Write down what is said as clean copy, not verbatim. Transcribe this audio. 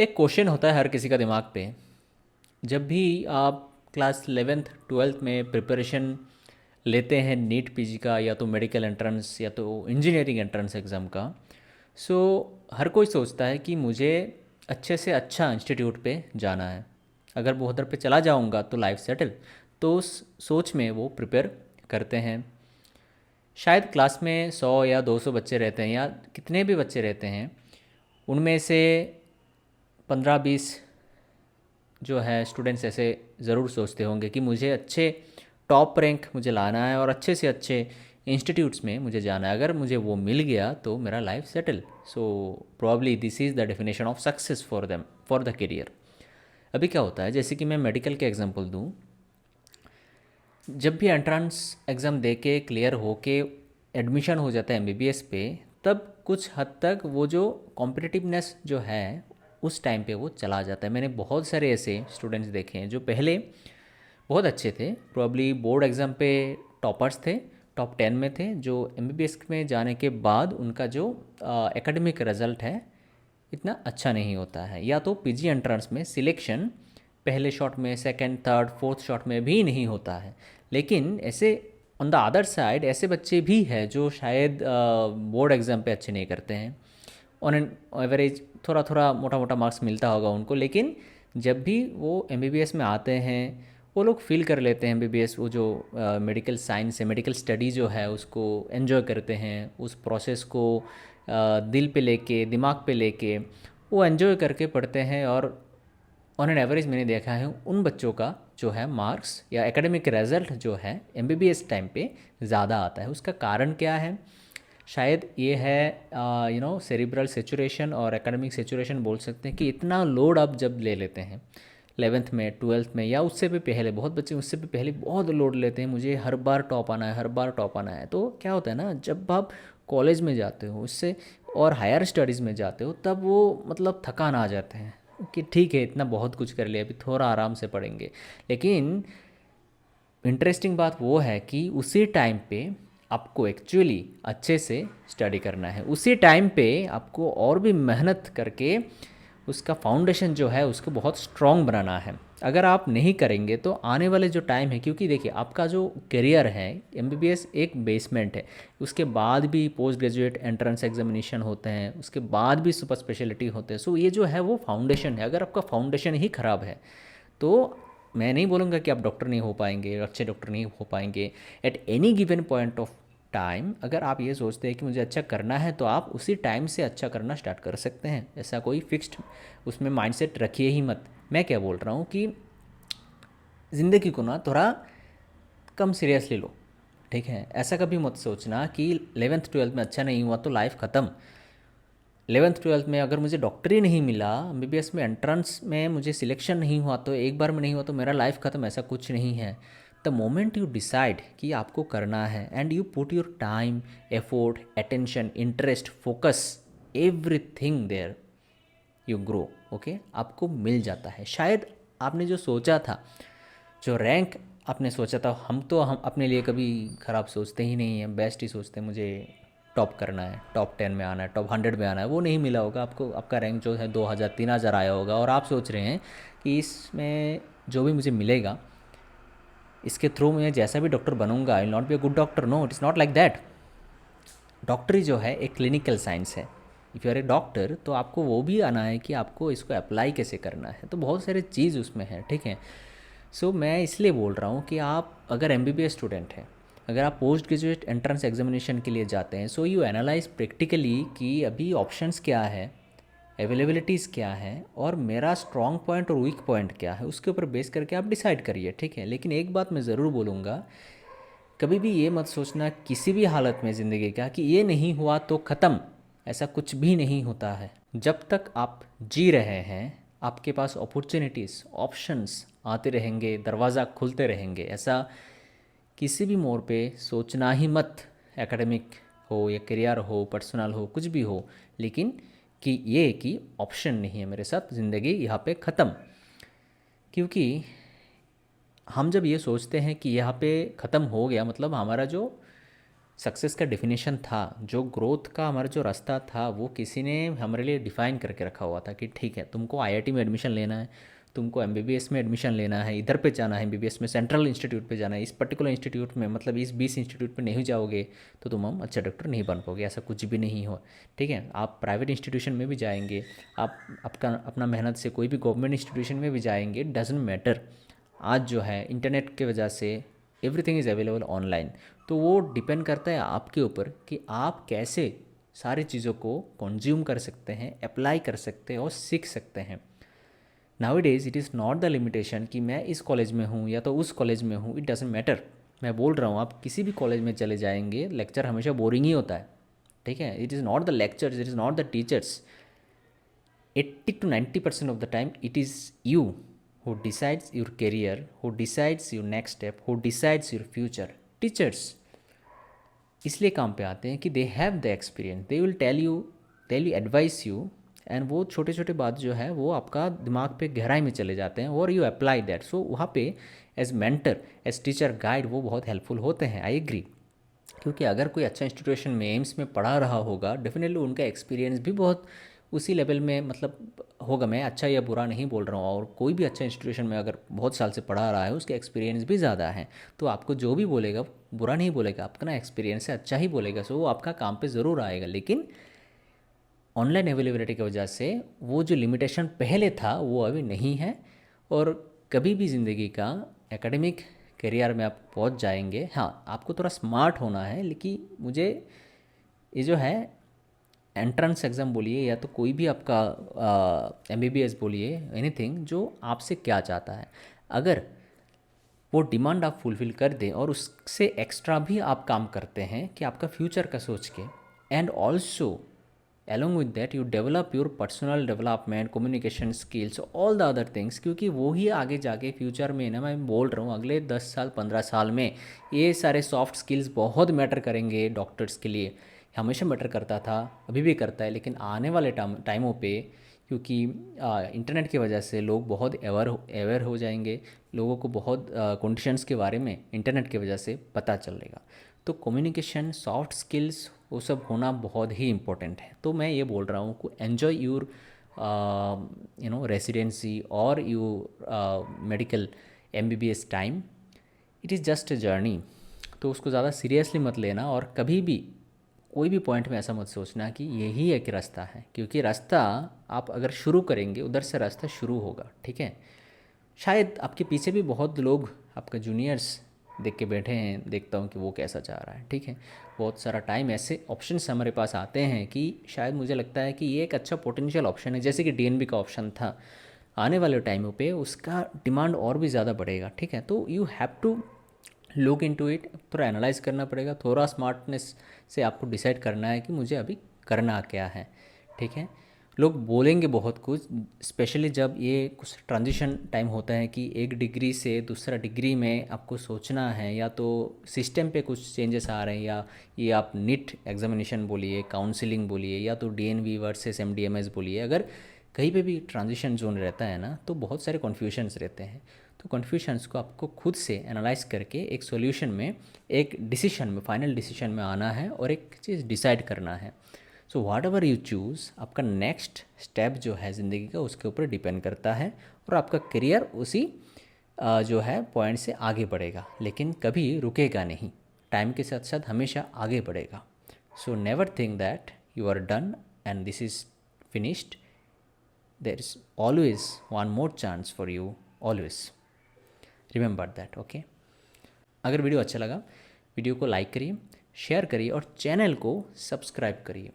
एक क्वेश्चन होता है हर किसी का दिमाग पे। जब भी आप क्लास 11th 12th में प्रिपरेशन लेते हैं नीट पीजी का या तो मेडिकल एंट्रेंस या तो इंजीनियरिंग एंट्रेंस एग्ज़ाम का, सो हर कोई सोचता है कि मुझे अच्छे से अच्छा इंस्टीट्यूट पे जाना है। अगर वो उधर पे चला जाऊंगा तो लाइफ सेटल। तो उस सोच में वो प्रिपेयर करते हैं। शायद क्लास में 100 या 200 बच्चे रहते हैं या कितने भी बच्चे रहते हैं, उनमें से 15-20 जो है स्टूडेंट्स ऐसे ज़रूर सोचते होंगे कि मुझे अच्छे टॉप रैंक मुझे लाना है और अच्छे से अच्छे इंस्टीट्यूट्स में मुझे जाना है। अगर मुझे वो मिल गया तो मेरा life settle. So probably this is the definition of success for them, for the career. अभी क्या होता है, जैसे कि मैं मेडिकल के एग्जांपल दूं। जब भी एंट्रेंस एग्ज़ाम दे के क्लियर हो के एडमिशन हो जाता है एमबीबीएस पे, तब कुछ हद तक वो जो कॉम्पिटिटिवनेस जो है उस टाइम पे वो चला जाता है। मैंने बहुत सारे ऐसे स्टूडेंट्स देखे हैं जो पहले बहुत अच्छे थे, प्रॉब्ली बोर्ड एग्ज़ाम पे टॉपर्स थे, टॉप 10 में थे, जो एमबीबीएस में जाने के बाद उनका जो एकेडमिक रिजल्ट है इतना अच्छा नहीं होता है, या तो पीजी एंट्रेंस में सिलेक्शन पहले शॉट में, सेकंड, थर्ड, फोर्थ शॉट में भी नहीं होता है। लेकिन ऐसे ऑन द अदर साइड ऐसे बच्चे भी हैं जो शायद बोर्ड एग्ज़ाम पे अच्छे नहीं करते हैं, ऑन एन एवरेज थोड़ा थोड़ा मोटा मोटा मार्क्स मिलता होगा उनको, लेकिन जब भी वो एमबीबीएस में आते हैं वो लोग फील कर लेते हैं एमबीबीएस, वो जो मेडिकल साइंस है, मेडिकल स्टडी जो है उसको एन्जॉय करते हैं, उस प्रोसेस को दिल पे लेके, दिमाग पे लेके वो एन्जॉय करके पढ़ते हैं। और ऑन एन एवरेज मैंने देखा है उन बच्चों का जो है मार्क्स या एकेडमिक रिजल्ट जो है एमबीबीएस टाइम पे ज़्यादा आता है। उसका कारण क्या है? शायद ये है सेरिब्रल सेचुरेशन और एकेडमिक सेचुरेशन बोल सकते हैं, कि इतना लोड आप जब ले लेते हैं 11th में, 12th में, या उससे भी पहले, बहुत बच्चे उससे भी पहले बहुत लोड लेते हैं, मुझे हर बार टॉप आना है, हर बार टॉप आना है। तो क्या होता है ना, जब आप कॉलेज में जाते हो उससे और हायर स्टडीज़ में जाते हो तब वो मतलब थकान आ जाते हैं कि ठीक है इतना बहुत कुछ कर लिया, अभी थोड़ा आराम से पढ़ेंगे। लेकिन इंटरेस्टिंग बात वो है कि उसी टाइम पे आपको एक्चुअली अच्छे से स्टडी करना है, उसी टाइम पे आपको और भी मेहनत करके उसका फाउंडेशन जो है उसको बहुत स्ट्रॉन्ग बनाना है। अगर आप नहीं करेंगे तो आने वाले जो टाइम है, क्योंकि देखिए आपका जो करियर है, एमबीबीएस एक बेसमेंट है, उसके बाद भी पोस्ट ग्रेजुएट एंट्रेंस एग्जामिनेशन होते हैं, उसके बाद भी सुपर स्पेशलिटी होते हैं। सो ये जो है वो फाउंडेशन है। अगर आपका फाउंडेशन ही ख़राब है तो मैं नहीं बोलूँगा कि आप डॉक्टर नहीं हो पाएंगे, अच्छे डॉक्टर नहीं हो पाएंगे। At any given point of time अगर आप ये सोचते हैं कि मुझे अच्छा करना है तो आप उसी टाइम से अच्छा करना स्टार्ट कर सकते हैं। ऐसा कोई फिक्स्ड उसमें माइंडसेट रखिए ही मत। मैं क्या बोल रहा हूँ कि ज़िंदगी को ना थोड़ा कम सीरियसली लो, ठीक है? ऐसा कभी मत सोचना कि 11th 12th में अच्छा नहीं हुआ तो लाइफ ख़त्म। 11th 12th में अगर मुझे डॉक्टर ही नहीं मिला, एमबीबीएस में एंट्रेंस में मुझे सिलेक्शन नहीं हुआ, तो एक बार में नहीं हुआ तो मेरा लाइफ ख़त्म, ऐसा कुछ नहीं है। द मोमेंट यू डिसाइड कि आपको करना है and you put your time, effort, attention, interest, focus, everything there, you grow. Okay, आपको मिल जाता है। शायद आपने जो सोचा था, जो रैंक आपने सोचा था, हम अपने लिए कभी ख़राब सोचते ही नहीं हैं, बेस्ट ही सोचते हैं। मुझे टॉप करना है, टॉप 10 में आना है, टॉप 100 में आना है, वो नहीं मिला होगा आपको। आपका रैंक जो है 2000 3000 आया होगा और आप सोच रहे हैं कि इसमें जो भी मुझे मिलेगा इसके थ्रू मैं जैसा भी डॉक्टर बनूंगा, I will not be a good doctor. No, it is not like that. डॉक्टरी जो है एक क्लिनिकल साइंस है। If you are a doctor तो आपको वो भी आना है कि आपको इसको अप्लाई कैसे करना है, तो बहुत सारी चीज़ उसमें है, ठीक है? सो मैं इसलिए बोल रहा हूँ कि आप अगर एमबीबीएस स्टूडेंट हैं, अगर आप पोस्ट ग्रेजुएट एंट्रेंस एग्जामिनेशन के लिए जाते हैं, सो यू एनालाइज प्रैक्टिकली कि अभी ऑप्शंस क्या है, अवेलेबिलिटीज़ क्या है, और मेरा स्ट्रॉन्ग पॉइंट और वीक पॉइंट क्या है, उसके ऊपर बेस करके आप डिसाइड करिए, ठीक है? लेकिन एक बात मैं ज़रूर बोलूँगा, कभी भी ये मत सोचना किसी भी हालत में ज़िंदगी का कि ये नहीं हुआ तो ख़त्म। ऐसा कुछ भी नहीं होता है। जब तक आप जी रहे हैं आपके पास अपॉर्चुनिटीज़, ऑप्शंस आते रहेंगे, दरवाज़ा खुलते रहेंगे। ऐसा किसी भी मोड़ पे सोचना ही मत, एकेडमिक हो या करियर हो, पर्सनल हो, कुछ भी हो, लेकिन कि ये कि ऑप्शन नहीं है मेरे साथ, ज़िंदगी यहाँ पे ख़त्म। क्योंकि हम जब ये सोचते हैं कि यहाँ पे ख़त्म हो गया, मतलब हमारा जो सक्सेस का डेफिनेशन था, जो ग्रोथ का हमारा जो रास्ता था, वो किसी ने हमारे लिए डिफ़ाइन करके रखा हुआ था कि ठीक है, तुमको आईआईटी में एडमिशन लेना है, तुमको एमबीबीएस में एडमिशन लेना है, इधर पे जाना है, एमबीबीएस में सेंट्रल इंस्टीट्यूट पे जाना है, इस पर्टिकुलर इंस्टीट्यूट में, मतलब इस 20 इंस्टीट्यूट पे नहीं जाओगे तो तुम हम अच्छा डॉक्टर नहीं बन पाओगे, ऐसा कुछ भी नहीं हो। ठीक है, आप प्राइवेट इंस्टीट्यूशन में भी जाएंगे, आप अपना मेहनत से कोई भी गवर्नमेंट इंस्टीट्यूशन में भी जाएंगे, डजेंट मैटर। आज जो है इंटरनेट की वजह से एवरीथिंग इज़ अवेलेबल ऑनलाइन, तो वो डिपेंड करता है आपके ऊपर कि आप कैसे सारी चीज़ों को कंज्यूम कर सकते हैं, अप्लाई कर सकते हैं और सीख सकते हैं। Now days it is not the limitation कि मैं इस कॉलेज में हूँ या तो उस कॉलेज में हूँ, इट डजेंट मैटर। मैं बोल रहा हूँ, आप किसी भी कॉलेज में चले जाएंगे, लेक्चर हमेशा बोरिंग ही होता है। ठीक है, it is not the lectures, it is not the teachers, 80 to 90% of the time it is you who decides your career, who decides your next step, who decides your future. Teachers इसलिए काम पे आते हैं कि they have the experience, they will tell you advice you, and वो छोटे छोटे बात जो है वो आपका दिमाग पे गहराई में चले जाते हैं और यू अप्लाई दैट। सो वहाँ पे as mentor, as teacher guide वो बहुत हेल्पफुल होते हैं, आई एग्री। क्योंकि अगर कोई अच्छा इंस्टीट्यूशन में एम्स में पढ़ा रहा होगा, डेफिनेटली उनका एक्सपीरियंस भी बहुत उसी लेवल में मतलब होगा। मैं अच्छा या बुरा नहीं बोल रहा हूँ, और कोई भी अच्छा इंस्टीट्यूशन में अगर बहुत साल से पढ़ा रहा है, उसके एक्सपीरियंस भी ज़्यादा है, तो आपको जो भी बोलेगा बुरा नहीं बोलेगा, आपका ना एक्सपीरियंस है अच्छा ही बोलेगा। सो वो आपका काम पे ज़रूर आएगा। लेकिन ऑनलाइन अवेलेबिलिटी की वजह से वो जो लिमिटेशन पहले था वो अभी नहीं है, और कभी भी ज़िंदगी का एकेडमिक करियर में आप पहुंच जाएंगे। हाँ, आपको थोड़ा स्मार्ट होना है, लेकिन मुझे ये जो है एंट्रेंस एग्ज़ाम बोलिए या तो कोई भी आपका एमबीबीएस बोलिए, एनीथिंग जो आपसे क्या चाहता है, अगर वो डिमांड आप फुलफ़िल कर दें और उससे एक्स्ट्रा भी आप काम करते हैं कि आपका फ्यूचर का सोच के, and also along with that you develop your personal development, communication skills, all the other things, क्योंकि वो ही आगे जाके फ्यूचर में ना, मैं बोल रहा हूँ अगले 10 साल 15 साल में ये सारे सॉफ्ट स्किल्स बहुत मैटर करेंगे डॉक्टर्स के लिए। हमेशा मैटर करता था, अभी भी करता है, लेकिन आने वाले टाइमों पे क्योंकि इंटरनेट की वजह से लोग बहुत अवेयर हो जाएंगे, लोगों को बहुत कंडीशंस के बारे में इंटरनेट की वजह से पता चलेगा। तो कम्युनिकेशन, सॉफ्ट स्किल्स, वो सब होना बहुत ही इम्पोर्टेंट है। तो मैं ये बोल रहा हूँ कि एन्जॉय यूर रेसिडेंसी और your medical MBBS time, it is just a journey. तो उसको ज़्यादा सीरियसली मत लेना, और कभी भी कोई भी पॉइंट में ऐसा मत सोचना कि यही एक रास्ता है, क्योंकि रास्ता आप अगर शुरू करेंगे उधर से रास्ता शुरू होगा। ठीक है, शायद आपके पीछे भी बहुत लोग आपका जूनियर्स देख के बैठे हैं, देखता हूँ कि वो कैसा चाह रहा है। ठीक है, बहुत सारा टाइम ऐसे ऑप्शंस हमारे पास आते हैं कि शायद मुझे लगता है कि ये एक अच्छा पोटेंशियल ऑप्शन है, जैसे कि डीएनबी का ऑप्शन था। आने वाले टाइमों पे उसका डिमांड और भी ज़्यादा बढ़ेगा। ठीक है, तो you have to look into it, थोड़ा एनालाइज करना पड़ेगा, थोड़ा स्मार्टनेस से आपको डिसाइड करना है कि मुझे अभी करना क्या है। ठीक है, लोग बोलेंगे बहुत कुछ, स्पेशली जब ये कुछ ट्रांजिशन टाइम होता है कि एक डिग्री से दूसरा डिग्री में आपको सोचना है, या तो सिस्टम पे कुछ चेंजेस आ रहे हैं, या ये आप नीट एग्जामिनेशन बोलिए, काउंसलिंग बोलिए, या तो डीएनबी वर्सेस एमडीएमएस बोलिए, अगर कहीं पे भी ट्रांजिशन जोन रहता है ना, तो बहुत सारे कन्फ्यूजन्स रहते हैं। तो कन्फ्यूजन्स को आपको खुद से एनालाइज करके एक सॉल्यूशन में, एक डिसीजन में, फाइनल डिसीजन में आना है और एक चीज़ डिसाइड करना है। So what ever you choose, आपका नेक्स्ट स्टेप जो है ज़िंदगी का उसके ऊपर डिपेंड करता है, और आपका करियर उसी जो है पॉइंट से आगे बढ़ेगा, लेकिन कभी रुकेगा नहीं, टाइम के साथ साथ हमेशा आगे बढ़ेगा। So never think that you are done and this is finished, there is always one more chance for you, always remember that. Okay, अगर वीडियो अच्छा लगा, वीडियो को लाइक करिए, शेयर करिए और चैनल को सब्सक्राइब करिए।